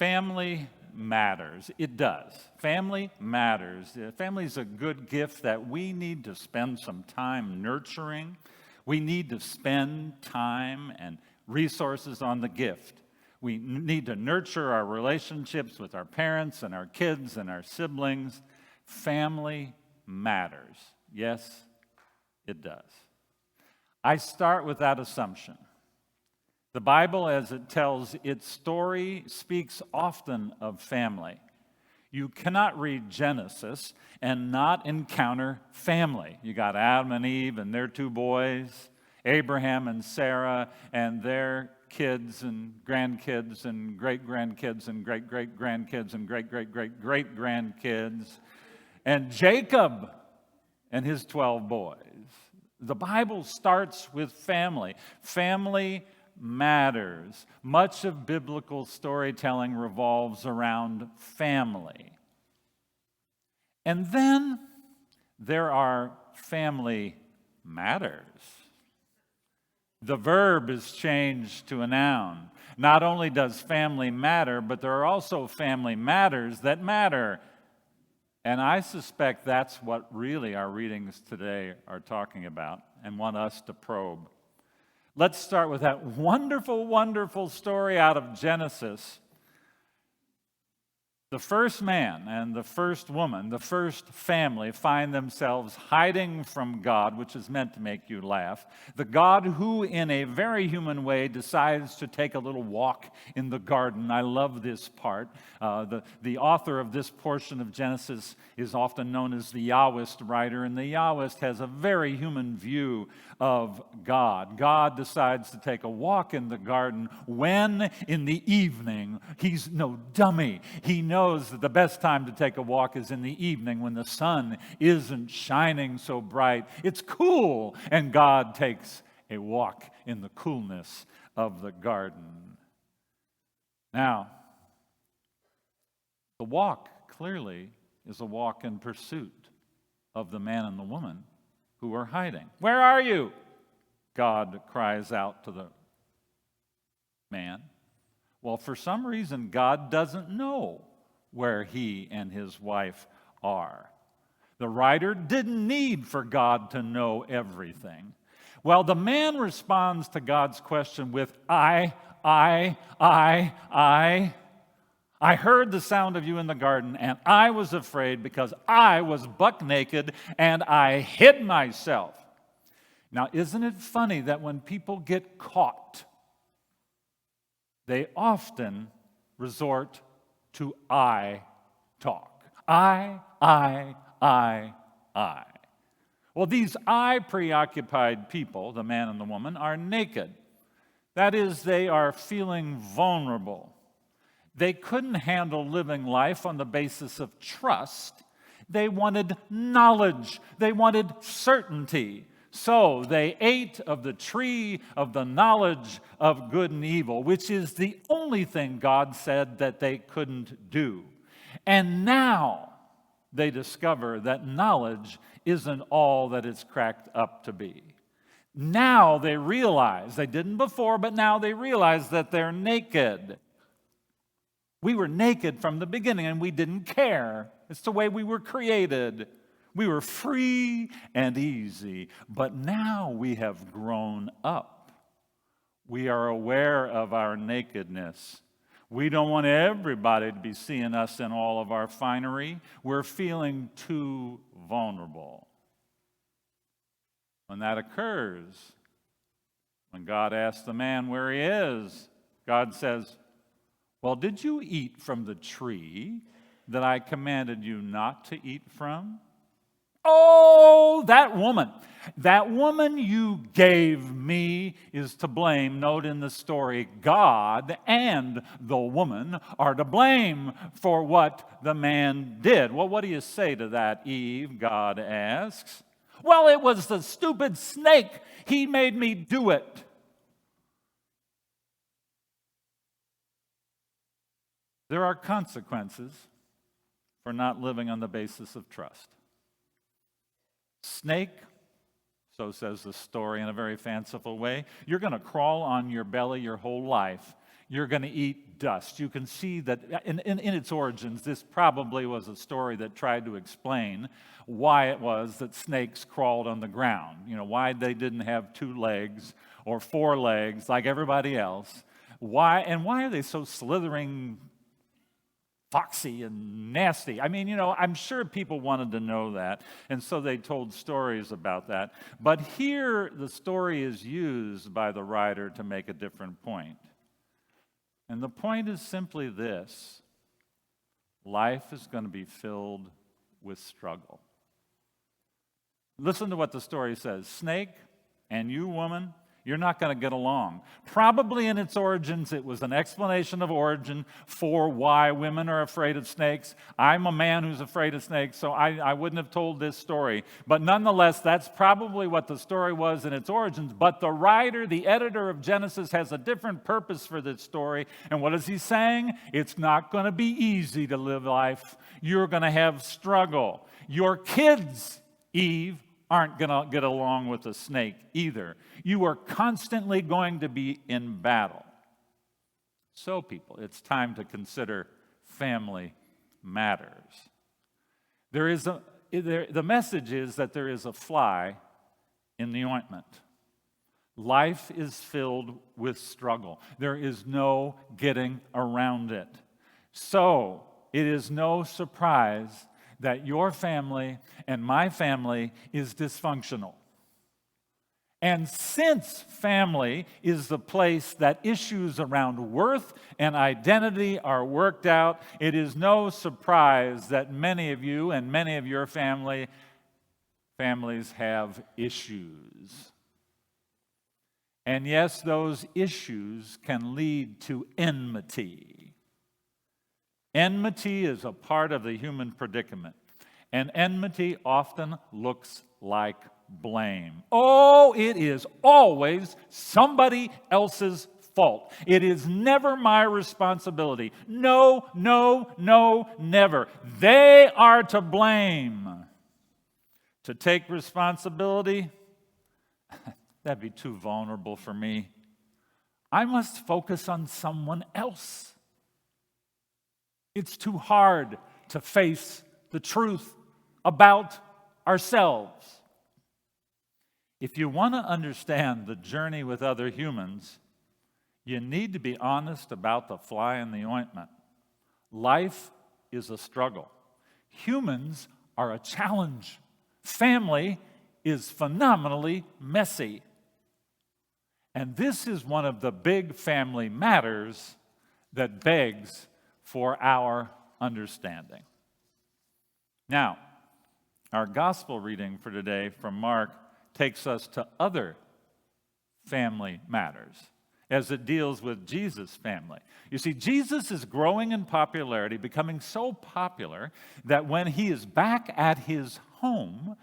Family matters. It does. Family matters. Family is a good gift that we need to spend some time nurturing. We need to spend time and resources on the gift. We need to nurture our relationships with our parents and our kids and our siblings. Family matters. Yes, it does. I start with that assumption. The Bible, as it tells its story, speaks often of family. You cannot read Genesis and not encounter family. You got Adam and Eve and their two boys, Abraham and Sarah and their kids and grandkids and great-grandkids and great-great-grandkids and great-great-great-great-grandkids, and Jacob and his 12 boys. The Bible starts with family. Family matters. Much of biblical storytelling revolves around family. And then there are family matters. The verb is changed to a noun. Not only does family matter, but there are also family matters that matter. And I suspect that's what really our readings today are talking about and want us to probe. Let's start with that wonderful, wonderful story out of Genesis. The first man and the first woman, the first family, find themselves hiding from God, which is meant to make you laugh. The God who, in a very human way, decides to take a little walk in the garden. I love this part. The author of this portion of Genesis is often known as the Yahwist writer, and the Yahwist has a very human view of God. God decides to take a walk in the garden when, in the evening, he's no dummy. He knows that the best time to take a walk is in the evening when the sun isn't shining so bright. It's cool, and God takes a walk in the coolness of the garden. Now, the walk clearly is a walk in pursuit of the man and the woman who are hiding. Where are you? God cries out to the man. Well, for some reason, God doesn't know where he and his wife are. The writer didn't need for God to know everything. Well, the man responds to God's question with, I heard the sound of you in the garden, and I was afraid because I was buck naked, and I hid myself. Now, isn't it funny that when people get caught, they often resort to I talk. I. Well, these I-preoccupied people, the man and the woman, are naked. That is, they are feeling vulnerable. They couldn't handle living life on the basis of trust. They wanted knowledge. They wanted certainty. So they ate of the tree of the knowledge of good and evil, which is the only thing God said that they couldn't do. And now they discover that knowledge isn't all that it's cracked up to be. Now they realize, they didn't before, but now they realize that they're naked. We were naked from the beginning and we didn't care. It's the way we were created. We were free and easy, but now we have grown up. We are aware of our nakedness. We don't want everybody to be seeing us in all of our finery. We're feeling too vulnerable. When that occurs, when God asks the man where he is, God says, well, did you eat from the tree that I commanded you not to eat from? Oh, that woman you gave me is to blame. Note in the story, God and the woman are to blame for what the man did. Well, what do you say to that, Eve? God asks. Well, it was the stupid snake. He made me do it. There are consequences for not living on the basis of trust. Snake, so says the story in a very fanciful way, you're going to crawl on your belly your whole life. you're going to eat dust. You can see that in its origins, this probably was a story that tried to explain why it was that snakes crawled on the ground. Why they didn't have 2 legs or 4 legs like everybody else. Why are they so slithering, foxy and nasty? I'm sure people wanted to know that, and so they told stories about that. But here, the story is used by the writer to make a different point. And the point is simply this: life is going to be filled with struggle. Listen to what the story says. Snake and you, woman, you're not going to get along. Probably in its origins, it was an explanation of origin for why women are afraid of snakes. I'm a man who's afraid of snakes, so I wouldn't have told this story. But nonetheless, that's probably what the story was in its origins. But the writer, the editor of Genesis, has a different purpose for this story. And what is he saying? It's not going to be easy to live life. You're going to have struggle. Your kids, Eve, aren't going to get along with the snake either. You are constantly going to be in battle. So, people, it's time to consider family matters. The message is that there is a fly in the ointment. Life is filled with struggle. There is no getting around it. So, it is no surprise that your family and my family is dysfunctional. And since family is the place that issues around worth and identity are worked out, it is no surprise that many of you and many of your families have issues. And yes, those issues can lead to enmity. Enmity is a part of the human predicament, and enmity often looks like blame. Oh, it is always somebody else's fault. It is never my responsibility. No, no, no, never. They are to blame. To take responsibility, that'd be too vulnerable for me. I must focus on someone else. It's too hard to face the truth about ourselves. If you want to understand the journey with other humans, you need to be honest about the fly in the ointment. Life is a struggle. Humans are a challenge. Family is phenomenally messy. And this is one of the big family matters that begs for our understanding. Now, our gospel reading for today from Mark takes us to other family matters as it deals with Jesus' family. You see, Jesus is growing in popularity, becoming so popular that when he is back at his home,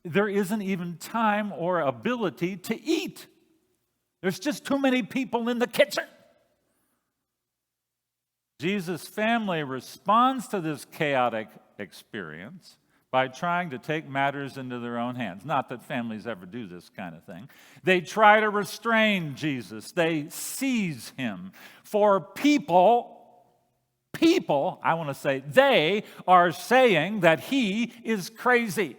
there isn't even time or ability to eat. There's just too many people in the kitchen. Jesus' family responds to this chaotic experience by trying to take matters into their own hands. Not that families ever do this kind of thing. They try to restrain Jesus. They seize him. For people, I want to say, they are saying that he is crazy.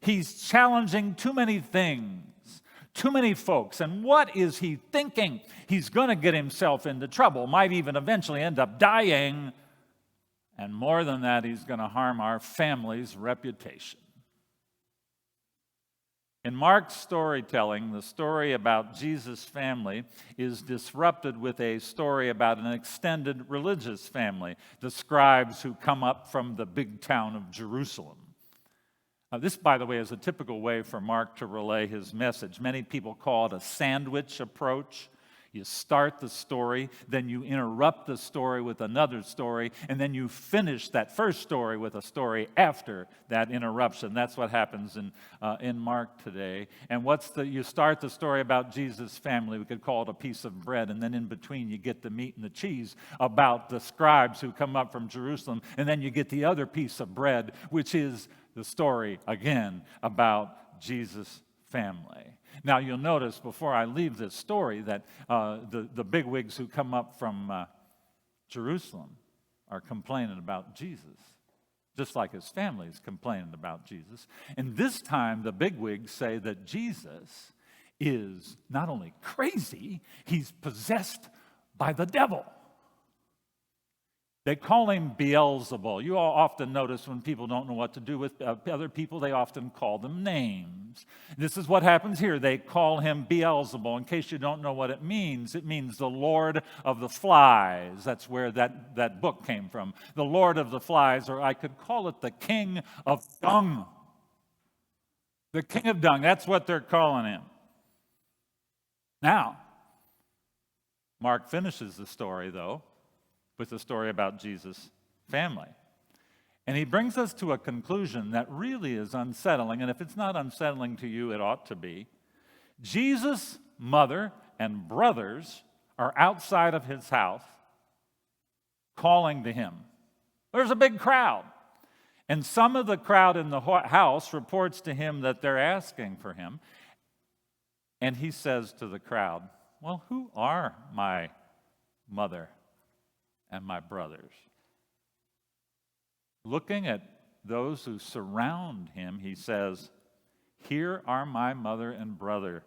He's challenging too many things. Too many folks. And what is he thinking? He's going to get himself into trouble, might even eventually end up dying. And more than that, he's going to harm our family's reputation. In Mark's storytelling, the story about Jesus' family is disrupted with a story about an extended religious family, the scribes who come up from the big town of Jerusalem. This, by the way, is a typical way for Mark to relay his message. Many people call it a sandwich approach. You start the story, then you interrupt the story with another story, and then you finish that first story with a story after that interruption. That's what happens in Mark today. And you start the story about Jesus' family. We could call it a piece of bread, and then in between you get the meat and the cheese about the scribes who come up from Jerusalem, and then you get the other piece of bread, which is the story again about Jesus' family. Now, you'll notice before I leave this story that the bigwigs who come up from Jerusalem are complaining about Jesus, just like his family is complaining about Jesus. And this time, the bigwigs say that Jesus is not only crazy, he's possessed by the devil. They call him Beelzebul. You all often notice when people don't know what to do with other people, they often call them names. This is what happens here. They call him Beelzebul. In case you don't know what it means the Lord of the Flies. That's where that book came from. The Lord of the Flies, or I could call it the King of Dung. The King of Dung, that's what they're calling him. Now, Mark finishes the story, though, with the story about Jesus' family. And he brings us to a conclusion that really is unsettling, and if it's not unsettling to you, it ought to be. Jesus' mother and brothers are outside of his house calling to him. There's a big crowd. And some of the crowd in the house reports to him that they're asking for him. And he says to the crowd, well, who are my mother and my brothers? Looking at those who surround him, he says, here are my mother and brother.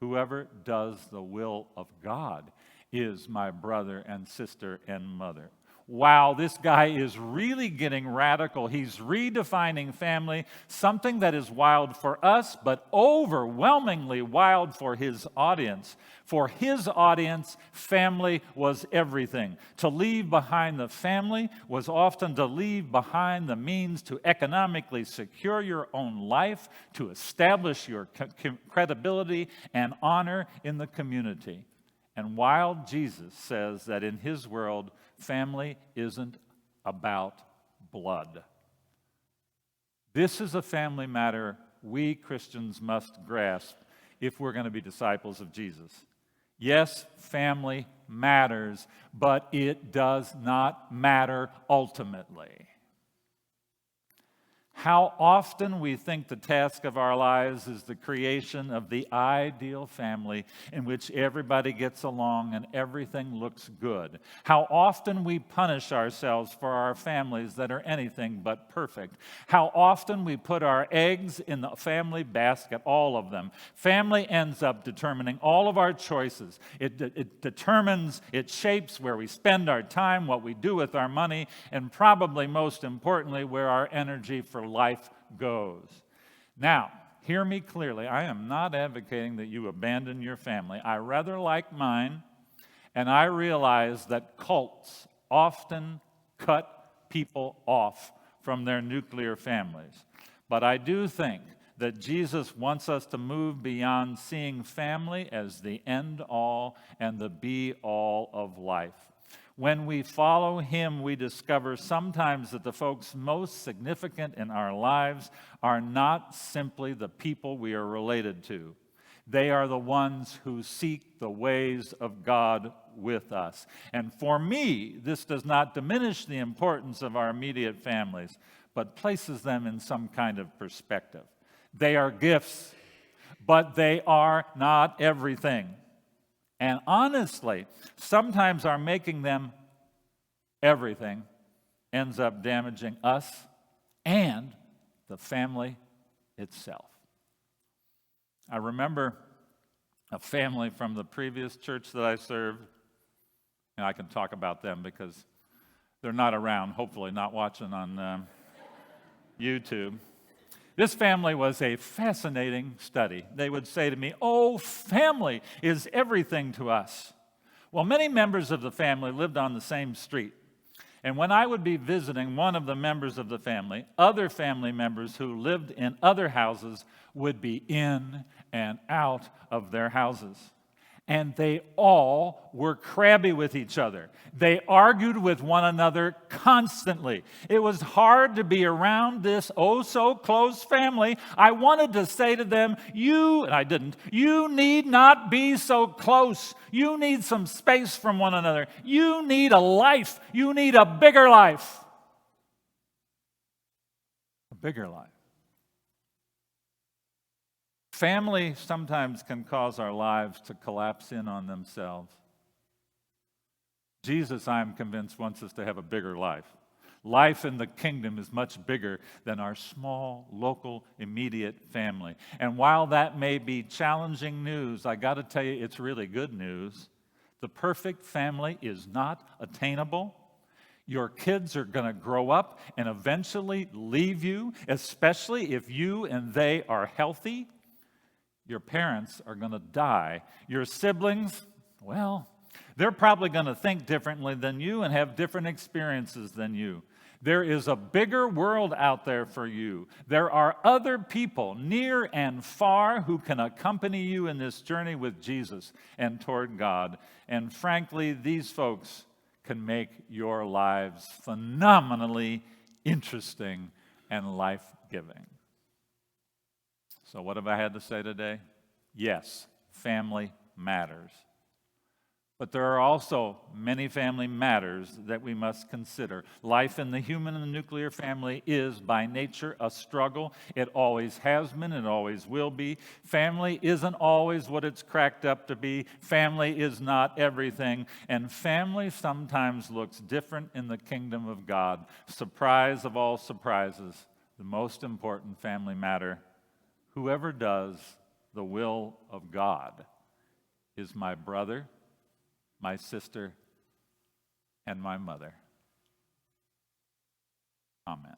Whoever does the will of God is my brother and sister and mother. Wow, this guy is really getting radical. He's redefining family, something that is wild for us, but overwhelmingly wild for his audience. For his audience, family was everything. To leave behind the family was often to leave behind the means to economically secure your own life, to establish your credibility and honor in the community. And while Jesus says that in his world, family isn't about blood, this is a family matter we Christians must grasp if we're going to be disciples of Jesus. Yes, family matters, but it does not matter ultimately. How often we think the task of our lives is the creation of the ideal family in which everybody gets along and everything looks good. How often we punish ourselves for our families that are anything but perfect. How often we put our eggs in the family basket, all of them. Family ends up determining all of our choices. It determines, it shapes where we spend our time, what we do with our money, and probably most importantly, where our energy for life goes. Now, hear me clearly. I am not advocating that you abandon your family. I rather like mine, and I realize that cults often cut people off from their nuclear families. But I do think that Jesus wants us to move beyond seeing family as the end-all and the be-all of life. When we follow him, we discover sometimes that the folks most significant in our lives are not simply the people we are related to. They are the ones who seek the ways of God with us. And for me, this does not diminish the importance of our immediate families, but places them in some kind of perspective. They are gifts, but they are not everything. And honestly, sometimes our making them everything ends up damaging us and the family itself. I remember a family from the previous church that I served, and I can talk about them because they're not around, hopefully not watching on YouTube. This family was a fascinating study. They would say to me, "Oh, family is everything to us." Well, many members of the family lived on the same street. And when I would be visiting one of the members of the family, other family members who lived in other houses would be in and out of their houses. And they all were crabby with each other. They argued with one another constantly. It was hard to be around this oh-so-close family. I wanted to say to them, and I didn't, you need not be so close. You need some space from one another. You need a life. You need a bigger life. A bigger life. Family sometimes can cause our lives to collapse in on themselves. Jesus, I'm convinced, wants us to have a bigger life. Life in the kingdom is much bigger than our small, local, immediate family. And while that may be challenging news, I got to tell you, it's really good news. The perfect family is not attainable. Your kids are going to grow up and eventually leave you, especially if you and they are healthy. Your parents are going to die. Your siblings, well, they're probably going to think differently than you and have different experiences than you. There is a bigger world out there for you. There are other people near and far who can accompany you in this journey with Jesus and toward God. And frankly, these folks can make your lives phenomenally interesting and life-giving. So what have I had to say today? Yes, family matters. But there are also many family matters that we must consider. Life in the human and the nuclear family is by nature a struggle. It always has been, it always will be. Family isn't always what it's cracked up to be. Family is not everything. And family sometimes looks different in the kingdom of God. Surprise of all surprises, the most important family matter, whoever does the will of God is my brother, my sister, and my mother. Amen.